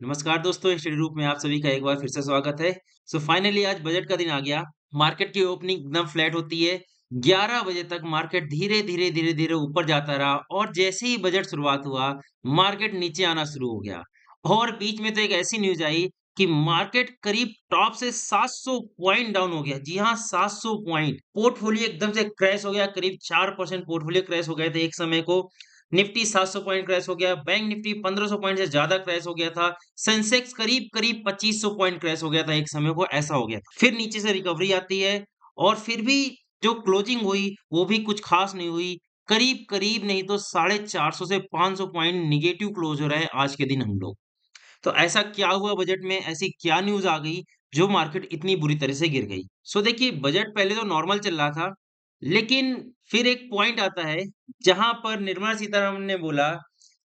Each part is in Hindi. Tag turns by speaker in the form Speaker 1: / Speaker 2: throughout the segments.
Speaker 1: नमस्कार दोस्तों, स्टडी ग्रुप में आप सभी का एक बार फिर से स्वागत है। फाइनली आज बजट का दिन आ गया। मार्केट की ओपनिंग एकदम फ्लैट होती है। 11 बजे तक मार्केट धीरे-धीरे ऊपर जाता रहा और जैसे ही बजट शुरुआत हुआ, मार्केट नीचे आना शुरू हो गया। और बीच में तो एक ऐसी न्यूज़ आई कि मार्केट करीब टॉप से 700 पॉइंट डाउन हो गया। जी हाँ, 700 पॉइंट। पोर्टफोलियो एकदम से क्रैश हो गया, करीब 4% पोर्टफोलियो क्रैश हो गए थे एक समय को। निफ्टी 700 पॉइंट क्रैश हो गया, बैंक निफ्टी 1500 पॉइंट से ज़्यादा क्रैश हो गया था। सेंसेक्स करीब-करीब 2500 पॉइंट क्रैश हो गया था एक समय को, ऐसा हो गया था। फिर नीचे से रिकवरी आती है और फिर भी जो क्लोजिंग हुई, वो भी कुछ खास नहीं हुई। करीब-करीब नहीं तो 450 से 500 पॉइंट नेगेटिव क्लोज हो रहे हैं आज के दिन हम लोग। तो ऐसा क्या हुआ बजट में, ऐसी क्या न्यूज़ आ गई, जो मार्केट इतनी बुरी तरह से गिर गई? देखिए बजट पहले तो नॉर्मल चल रहा था, लेकिन फिर एक पॉइंट आता है, जहाँ पर निर्मला सीतारमण ने बोला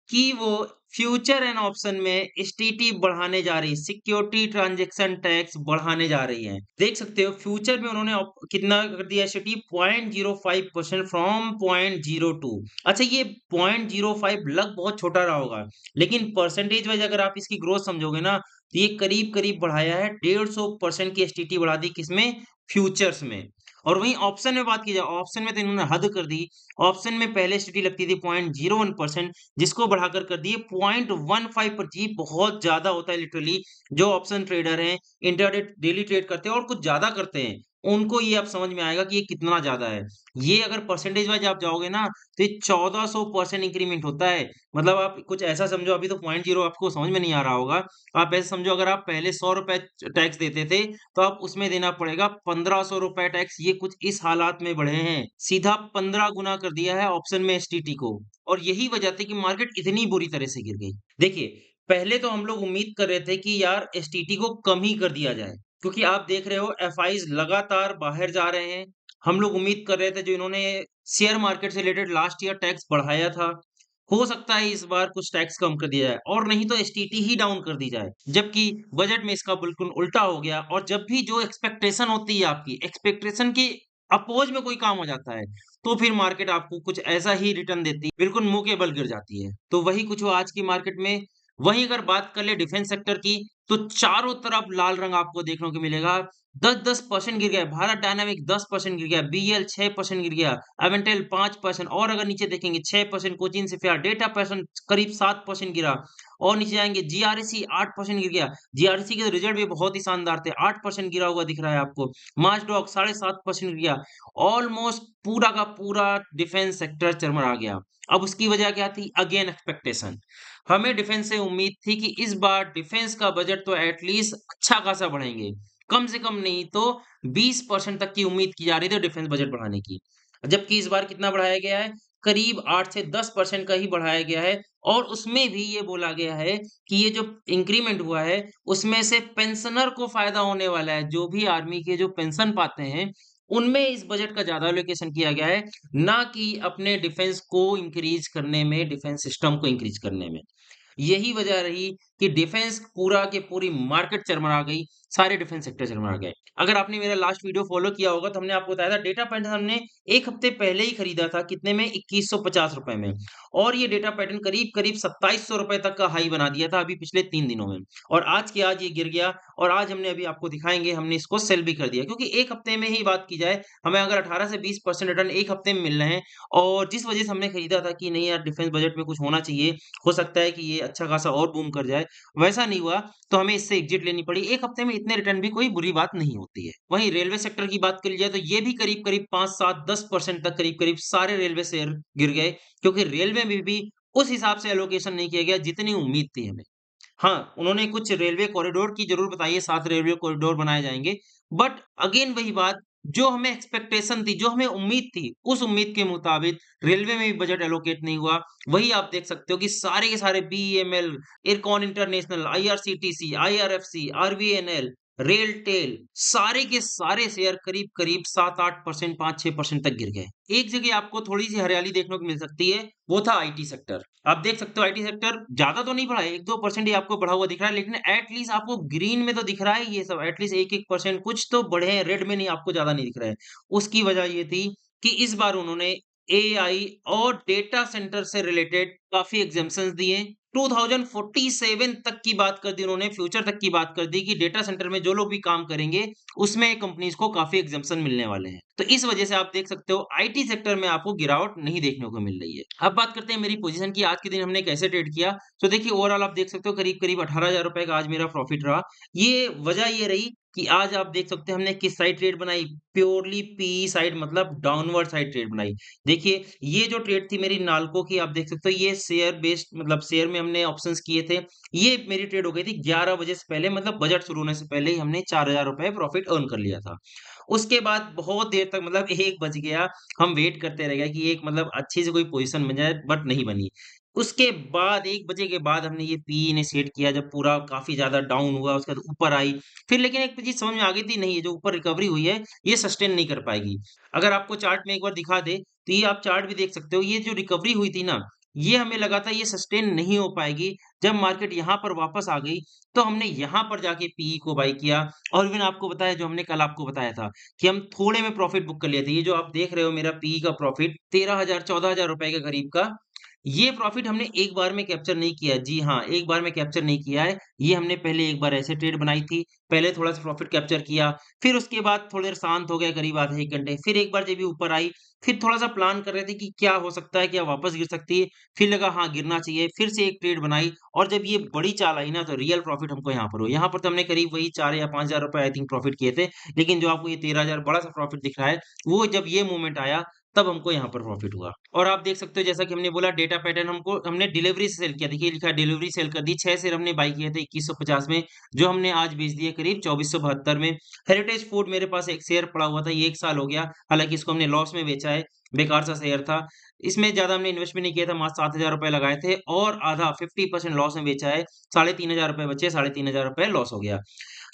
Speaker 1: कि वो फ्यूचर एंड ऑप्शन में एसटीटी बढ़ाने जा रही है, सिक्योरिटी ट्रांजैक्शन टैक्स बढ़ाने जा रही है। देख सकते हो फ्यूचर में उन्होंने कितना कर दिया एसटीटी 0.05% फ्रॉम 0.02। अच्छा ये 0.05 लग बहुत छोटा रहा होगा, लेकिन परसेंटेज वाइज अगर आप इसकी ग्रोथ समझोगे ना, तो ये करीब-करीब बढ़ाया है 150% की एसटीटी बढ़ा दी किसमें? फ्यूचर्स में। और वहीं ऑप्शन में बात की जाए, ऑप्शन में तो इन्होंने हद कर दी। ऑप्शन में पहले एसटीटी लगती थी 0.01%, जिसको बढ़ाकर कर दिए 0.15 पर। जी बहुत ज़्यादा होता है लिटरली। जो ऑप्शन ट्रेडर हैं, इंट्राडे डेली ट्रेड करते हैं और कुछ ज़्यादा करते हैं, उनको ये अब समझ में आएगा कि ये कितना ज़्यादा है। ये अगर परसेंटेज वाइज़ आप जाओगे ना, तो ये 1400% इंक्रीमेंट होता है। मतलब आप कुछ ऐसा समझो, अभी तो 0 आपको समझ में नहीं आ रहा होगा। आप ऐसे समझो, अगर आप पहले ₹100 टैक्स देते थे, तो अब उसमें देना पड़ेगा ₹1500 टैक्स। ये कुछ इस हालात में बढ़े हैं। सीधा 15 गुना कर दिया है ऑप्शन में एसटीटी को। और यही वजह थी कि मार्केट इतनी बुरी तरह से गिर गई। देखिए, पहले तो हम लोग उम्मीद कर रहे थे कि यार एसटीटी को कम ही कर दिया जाए, क्योंकि आप देख रहे हो एफआईज लगातार बाहर जा रहे हैं। हम लोग उम्मीद कर रहे थे, जो इन्होंने शेयर मार्केट से रिलेटेड लास्ट ईयर टैक्स बढ़ाया था, हो सकता है इस बार कुछ टैक्स कम कर दिया जाए और नहीं तो एसटीटी ही डाउन कर दी जाए। जबकि बजट में इसका बिल्कुल उल्टा हो गया और जब भी जो एक्सपेक्टेशन होती है आपकी, एक्सपेक्टेशन के अपोज़ में कोई काम हो जाता है, तो फिर मार्केट आपको कुछ ऐसा ही रिटर्न देती है, बिल्कुल मुँह के बल गिर जाती है। तो वही कुछ हुआ आज की मार्केट में। वहीं अगर बात कर ले डिफेंस सेक्टर की, तो चारों तरफ लाल रंग आपको देखने को मिलेगा। 10-10% गिर गया, भारत डायनामिक 10% गिर गया, बीईएल 6% गिर गया, एवेंटेल 5% और अगर नीचे देखेंगे 6% कोचिन शिपयार्ड, डेटा पर्सन करीब 7% गिरा और नीचे जाएँगे जीआरएसी 8% गिर गया। जीआरएसी के रिजल्ट भी बहुत ही शानदार थे, 8% गिरा हुआ दिख रहा है आपको। माज़डॉक 7.5% गिर गया। ऑलमोस्ट पूरा का पूरा डिफेंस सेक्टर चरमरा गया। अब उसकी वजह क्या थी? Again expectation. हमें डिफेंस से उम्मीद थी कि इस बार डिफेंस का बजट तो एट लीस्ट अच्छा खासा बढ़ाएँगे। कम से कम नहीं तो 20% तक की उम्मीद की जा रही थी डिफेंस बजट बढ़ाने की। जबकि इस बार कितना बढ़ाया गया है? करीब 8 से 10% का ही बढ़ाया गया है और उसमें भी ये बोला गया है कि ये जो इंक्रीमेंट हुआ है, उसमें से पेंशनर को फ़ायदा होने वाला है। जो भी आर्मी के जो पेंशन पाते हैं, उनमें इस बजट का ज़्यादा एलोकेशन किया गया है, ना कि अपने डिफेंस को इंक्रीज़ करने में, डिफेंस सिस्टम को इंक्रीज़ करने में। यही वजह रही कि डिफेंस पूरा के पूरी मार्केट चरमरा गई, सारे डिफेंस सेक्टर चरमरा गए। अगर आपने मेरा लास्ट वीडियो फॉलो किया होगा तो हमने आपको बताया था डेटा पैटर्न हमने 1 हफ्ते पहले ही खरीदा था कितने में ₹2150 में और ये डेटा पैटर्न करीब-करीब ₹2700 तक का हाई बना दिया था अभी पिछले 3 दिनों में और आज के आज ये गिर गया और आज हमने अभी आपको दिखाएँगे हमने इसको सेल भी कर दिया क्योंकि 1 हफ्ते में ही बात की जाए, हमें अगर 18 से 20% रिटर्न 1 हफ्ते में मिल रहे हैं और जिस वजह से हमने खरीदा था कि नहीं यार डिफेंस बजट में कुछ होना चाहिए, हो सकता है कि ये अच्छा खासा और बूम कर जाए, वैसा नहीं हुआ, तो हमें इससे एग्ज़िट लेनी पड़ी। 1 हफ्ते में इतने रिटर्न भी कोई बुरी बात नहीं होती है। वहीं रेलवे सेक्टर की बात करी जाए तो ये भी करीब-करीब 5, 7, 10% तक करीब-करीब सारे रेलवे शेयर गिर गए, क्योंकि रेलवे में भी उस हिसाब से एलोकेशन नहीं किया गया जितनी उम्मीद थी हमें। हाँ, उन्होंने कुछ रेलवे कॉरिडोर की ज़रूर बताई है, 7 रेलवे कॉरिडोर बनाए जाएँगे, बट अगेन वही बात, जो हमें एक्सपेक्टेशन थी, जो हमें उम्मीद थी, उस उम्मीद के मुताबिक रेलवे में भी बजट एलोकेट नहीं हुआ। वही आप देख सकते हो कि सारे के सारे BEML, IRCON international, IRCTC, IRFC, RVNL, RailTel, सारे के सारे शेयर करीब-करीब 7-8%, 5-6% तक गिर गए। एक जगह आपको थोड़ी-सी हरियाली देखने को मिल सकती है, वो था आईटी सेक्टर। आप देख सकते हो आईटी सेक्टर ज़्यादा तो नहीं बढ़ा है, 1-2% ही आपको बढ़ा हुआ दिख रहा है, लेकिन एट लीस्ट आपको ग्रीन में तो दिख रहा है ये सब, एट लीस्ट 1-1% कुछ तो बढ़े हैं, रेड में नहीं आपको ज़्यादा नहीं दिख रहा है। उसकी वजह ये थी कि इस बार उन्होंने एआई और डेटा सेंटर से रिलेटेड काफ़ी एग्ज़म्पशंस दिए 2047 तक की बात कर दी उन्होंने, फ्यूचर तक की बात कर दी कि डेटा सेंटर में जो लोग भी काम करेंगे, उसमें कंपनीज़ को काफ़ी एग्ज़म्पशन मिलने वाले हैं। तो इस वजह से आप देख सकते हो आईटी सेक्टर में आपको गिरावट नहीं देखने को मिल रही है। अब बात करते हैं मेरी पोज़ीशन की, आज के दिन हमने कैसे ट्रेड किया। तो देखिए ओवरऑल आप देख सकते हो करीब-करीब ₹18,000 का आज मेरा प्रॉफ़िट रहा। ये वजह ये रही कि आज आप देख सकते हैं हमने किस साइड ट्रेड बनाई, प्योरली पीई साइड मतलब डाउनवर्ड साइड ट्रेड बनाई। देखिए, ये जो ट्रेड थी मेरी नाल्को की आप देख सकते हो ये शेयर बेस्ड मतलब शेयर में हमने ऑप्शंस किए थे। ये मेरी ट्रेड हो गई थी 11 बजे से पहले मतलब बजट शुरू होने से पहले ही हमने ₹4000 प्रॉफिट अर्न कर लिया था। उसके बाद बहुत देर तक मतलब 1 बज गया, हम वेट करते रह गए कि एक मतलब अच्छी से कोई पोज़ीशन बन जाए बट नहीं बनी। उसके बाद 1 बजे के बाद हमने ये पी इनिशिएट किया जब पूरा काफ़ी ज़्यादा डाउन हुआ, उसके बाद ऊपर आई। फिर लेकिन एक चीज़ समझ में आ गई थी नहीं ये जो ऊपर रिकवरी हुई है, ये सस्टेन नहीं कर पाएगी। अगर आपको चार्ट में एक बार दिखा दे, तो ये आप चार्ट भी देख सकते हो, ये जो रिकवरी हुई थी ना, ये हमें लगा था ये सस्टेन नहीं हो पाएगी। जब मार्केट यहाँ पर वापस आ गई, तो हमने यहाँ पर जाके पीई को बाय किया और इवेन आपको बताया जो हमने कल आपको बताया था कि हम थोड़े में प्रॉफिट बुक कर लिए थे। ये जो आप देख रहे हो मेरा पीई का प्रॉफिट 13,000 ₹14,000 के करीब का, ये प्रॉफिट हमने एक बार में कैप्चर नहीं किया। जी हाँ, एक बार में कैप्चर नहीं किया है। ये हमने पहले एक बार ऐसे ट्रेड बनाई थी, पहले थोड़ा-सा प्रॉफिट कैप्चर किया, फिर उसके बाद थोड़ी देर शांत हो गए करीब आधे 1 घंटे, फिर एक बार जब ये ऊपर आई, फिर थोड़ा-सा प्लान कर रहे थे कि क्या हो सकता है, क्या वापस गिर सकती है, फिर लगा हाँ, गिरना चाहिए, फिर से एक ट्रेड बनाई और जब ये बड़ी चाल आई ना, तो रियल प्रॉफिट हमको यहाँ पर हुआ। यहाँ पर तो हमने करीब वही 4 या ₹5,000 आई थिंक प्रॉफिट किए थे, लेकिन जो आपको ये 13,000 बड़ा-सा प्रॉफिट दिख रहा है, वो जब ये मोमेंट आया, तब हमको यहाँ पर प्रॉफिट हुआ। और आप देख सकते हो जैसा कि हमने बोला डेटा पैटर्न हमने डिलीवरी से सेल किया। देखिए लिखा है डिलीवरी सेल कर दी, 6 शेयर हमने बाय किए थे 2150 में, जो हमने आज बेच दिए करीब 2472 में। हेरिटेज फूड मेरे पास एक शेयर पड़ा हुआ था, ये 1 साल हो गया, हालाँकि इसको हमने लॉस में बेचा है, बेकार सा शेयर था। इसमें ज़्यादा हमने इन्वेस्टमेंट नहीं किया था, मात्र ₹7,000 लगाए थे और आधा 50% लॉस में बेचा है, ₹3,500 बचे, ₹3,500 लॉस हो गया।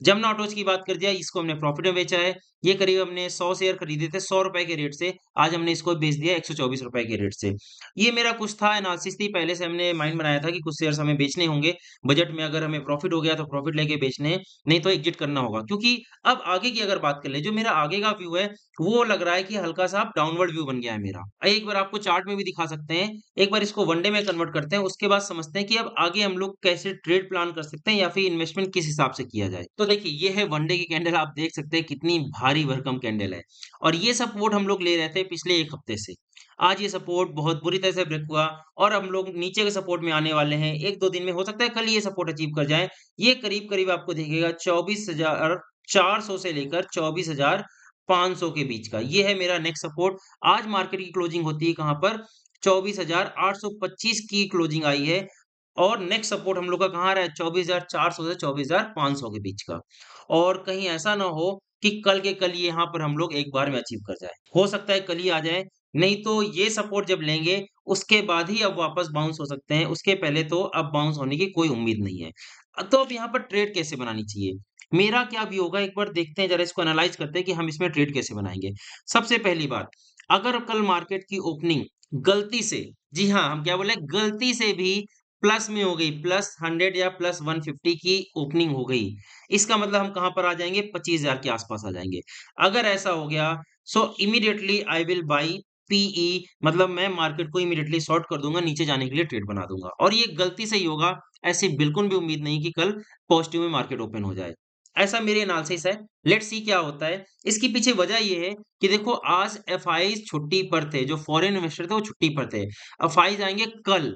Speaker 1: जमुना ऑटोज़ की बात कर दिया, इसको हमने प्रॉफिट में बेचा है। ये करीब हमने 100 शेयर खरीदे थे ₹100 के रेट से, आज हमने इसको बेच दिया ₹124 के रेट से। ये मेरा कुछ था एनालिसिस थी, पहले से हमने माइंड बनाया था कि कुछ शेयर्स हमें बेचने होंगे। बजट में अगर हमें प्रॉफिट हो गया तो प्रॉफिट लेके बेचने हैं, नहीं तो एग्ज़िट करना होगा। क्योंकि अब आगे की अगर बात कर लें, जो मेरा आगे का व्यू है, वो लग रहा है कि हल्का-सा डाउनवर्ड व्यू बन गया है मेरा। एक बार आपको चार्ट में भी दिखा सकते हैं, एक बार इसको वन डे में कन्वर्ट करते हैं, उसके बाद समझते हैं कि अब आगे हम लोग कैसे ट्रेड प्लान कर सकते हैं या फिर इन्वेस्टमेंट किस हिसाब से किया जाए। तो देखिए, ये है वन डे की कैंडल आप देख सकते हैं कितनी भारी भरकम कैंडल है और ये सपोर्ट हम लोग ले रहे थे पिछले 1 हफ्ते से। आज ये सपोर्ट बहुत बुरी तरह से ब्रेक हुआ और हम लोग नीचे के सपोर्ट में आने वाले हैं। 1-2 दिन में हो सकता है कल ये सपोर्ट अचीव कर जाएँ। ये करीब-करीब आपको दिखेगा 24,400 से लेकर 24,500 के बीच का। ये है मेरा नेक्स्ट सपोर्ट। आज मार्केट की क्लोजिंग होती है कहाँ पर? 24,825 की क्लोजिंग आई है और नेक्स्ट सपोर्ट हम लोग का कहाँ रहा है? 24,400 से 24,500 के बीच का। और कहीं ऐसा ना हो कि कल के कल यहाँ पर हम लोग एक बार में अचीव कर जाएँ। हो सकता है कल ही आ जाए, नहीं तो ये सपोर्ट जब लेंगे, उसके बाद ही अब वापस बाउंस हो सकते हैं, उसके पहले तो अब बाउंस होने की कोई उम्मीद नहीं है। तो अब यहाँ पर ट्रेड कैसे बनानी चाहिए? मेरा क्या व्यू होगा एक बार देखते हैं ज़रा इसको एनालाइज़ करते हैं कि हम इसमें ट्रेड कैसे बनाएँगे। सबसे पहली बात, अगर कल मार्केट की ओपनिंग गलती से जी हाँ, हम क्या बोले गलती से भी प्लस में हो गई, प्लस 100 या प्लस 150 की ओपनिंग हो गई। इसका मतलब हम कहाँ पर आ जाएँगे 25,000 के आस-पास आ जाएँगे। अगर ऐसा हो गया so immediately I will buy PE मतलब मैं मार्केट को इमीडिएटली शॉर्ट कर दूँगा, नीचे जाने के लिए ट्रेड बना दूँगा और ये गलती से ही होगा, ऐसी बिल्कुल भी उम्मीद नहीं कि कल पॉजिटिव में मार्केट ओपन हो जाए। ऐसा मेरी एनालिसिस है, लेट्स सी क्या होता है। इसके पीछे वजह ये है कि देखो आज एफआईज़ छुट्टी पर थे, जो फॉरेन इन्वेस्टर थे वो छुट्टी पर थे। एफआईज़ आएँगे कल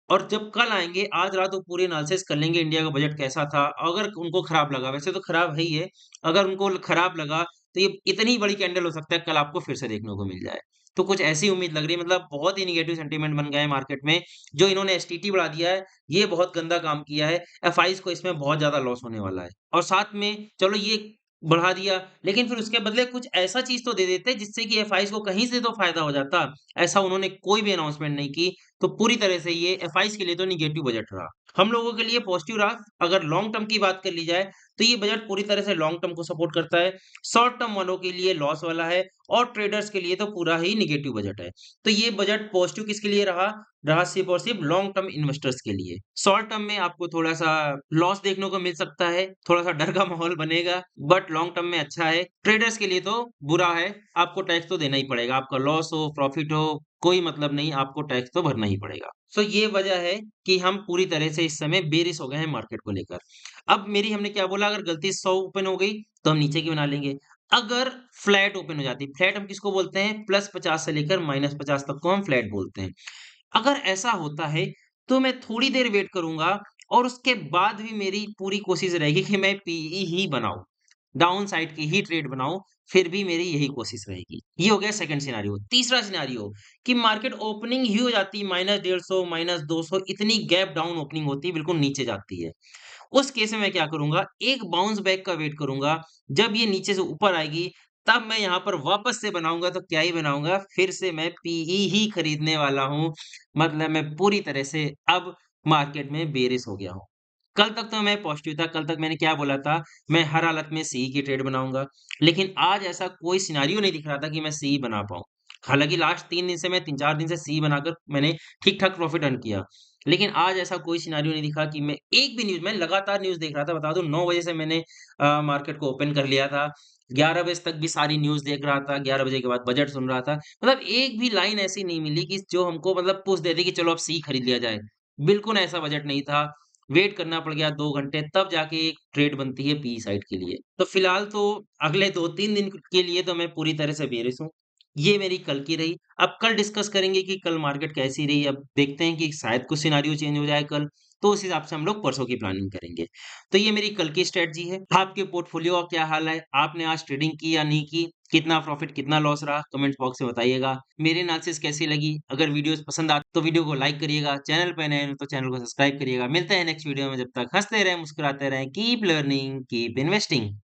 Speaker 1: और जब कल आएँगे, आज रात वो पूरी एनालिसिस कर लेंगे इंडिया का बजट कैसा था, अगर उनको खराब लगा, वैसे तो खराब है ही है, अगर उनको खराब लगा, तो ये इतनी बड़ी कैंडल हो सकता है कल आपको फिर से देखने को मिल जाए। तो कुछ ऐसी उम्मीद लग रही है मतलब बहुत ही नेगेटिव सेंटीमेंट बन गया है मार्केट में, जो इन्होंने एसटीटी बढ़ा दिया है, ये बहुत गंदा काम किया है, एफआईज़ को इसमें बहुत ज़्यादा लॉस होने वाला है। और साथ में चलो ये बढ़ा दिया, लेकिन फिर उसके बदले कुछ ऐसा चीज़ तो दे देते जिससे कि एफआईज़ को कहीं से तो फ़ायदा हो जाता। ऐसा उन्होंने कोई भी अनाउंसमेंट नहीं की, तो पूरी तरह से ये एफआईज़ के लिए तो नेगेटिव बजट रहा। हम लोगों के लिए पॉजिटिव रहा, अगर लॉन्ग टर्म की बात कर ली जाए, तो ये बजट पूरी तरह से लॉन्ग टर्म को सपोर्ट करता है। शॉर्ट टर्म वालों के लिए लॉस वाला है और ट्रेडर्स के लिए तो पूरा ही नेगेटिव बजट है। तो ये बजट पॉजिटिव किसके लिए रहा? रहा सिर्फ़ और सिर्फ़ लॉन्ग टर्म इन्वेस्टर्स के लिए। शॉर्ट टर्म में आपको थोड़ा-सा लॉस देखने को मिल सकता है, थोड़ा-सा डर का माहौल बनेगा, बट लॉन्ग टर्म में अच्छा है। ट्रेडर्स के लिए तो बुरा है, आपको टैक्स तो देना ही पड़ेगा, आपका लॉस हो, प्रॉफिट हो, कोई मतलब नहीं, आपको टैक्स तो भरना ही पड़ेगा। सो ये वजह है कि हम पूरी तरह से इस समय बेरिश हो गए हैं मार्केट को लेकर। अब मेरी हमने क्या बोला, अगर गलती 100 ओपन हो गई तो हम नीचे की बना लेंगे। अगर फ्लैट ओपन हो जाती, फ्लैट हम किसको बोलते हैं? +50 से लेकर -50 तक को हम फ्लैट बोलते हैं। अगर ऐसा होता है तो मैं थोड़ी देर वेट करूँगा और उसके बाद भी मेरी पूरी कोशिश रहेगी कि मैं पीई ही बनाऊँ, डाउन साइड की ही ट्रेड बनाऊँ, फिर भी मेरी यही कोशिश रहेगी। ये हो गया सेकंड सिनेरियो। तीसरा सिनेरियो कि मार्केट ओपनिंग ही हो जाती है -150 -200, इतनी गैप डाउन ओपनिंग होती है, बिल्कुल नीचे जाती है। उस केस में मैं क्या करूँगा, एक बाउंस बैक का वेट करूँगा। जब ये नीचे से ऊपर आएगी, तब मैं यहाँ पर वापस से बनाऊँगा, तो क्या ही बनाऊँगा, फिर से मैं पीई ही खरीदने वाला हूँ। मतलब मैं पूरी तरह से अब मार्केट में बेरिश हो गया हूँ। कल तक तो मैं पॉज़िटिव था, कल तक मैंने क्या बोला था, मैं हर हालत में सी की ट्रेड बनाऊँगा। लेकिन आज ऐसा कोई सिनेरियो नहीं दिख रहा था कि मैं सी बना पाऊँ। हालाँकि लास्ट 3 दिन से मैं 3-4 दिन से सी बनाकर मैंने ठीक-ठाक प्रॉफ़िट अर्न किया। लेकिन आज ऐसा कोई सिनेरियो नहीं दिखा कि मैं एक भी न्यूज़, मैं लगातार न्यूज़ देख रहा था, बता दूँ 9 बजे से मैंने मार्केट को ओपन कर लिया था। 11 बजे तक भी सारी न्यूज़ देख रहा था, 11 बजे के बाद बजट सुन रहा था। मतलब एक भी लाइन ऐसी नहीं मिली कि जो हमको मतलब पुश दे दे कि चलो अब सी खरीद लिया जाए। बिल्कुल ऐसा बजट नहीं था। वेट करना पड़ गया 2 घंटे, तब जाके एक ट्रेड बनती है पी साइड के लिए। तो फिलहाल तो अगले 2-3 दिन के लिए तो मैं पूरी तरह से बेरिश हूँ। ये मेरी कल की रही। अब कल डिस्कस करेंगे कि कल मार्केट कैसी रही। अब देखते हैं कि शायद कुछ सिनेरियो चेंज हो जाए कल, तो उस हिसाब से हम लोग परसों की प्लानिंग करेंगे। तो ये मेरी कल की स्ट्रैटेजी है। आपके पोर्टफोलियो का क्या हाल है? आपने आज ट्रेडिंग की या नहीं की? कितना प्रॉफिट, कितना लॉस रहा? कमेंट बॉक्स में बताइएगा। मेरी एनालिसिस कैसी लगी? अगर वीडियोज़ पसंद आती तो वीडियो को लाइक करिएगा। चैनल पे नए हैं तो चैनल को सब्सक्राइब करिएगा। मिलते हैं नेक्स्ट वीडियो में, जब तक हँसते रहें, मुस्कुराते रहें। Keep learning, keep investing.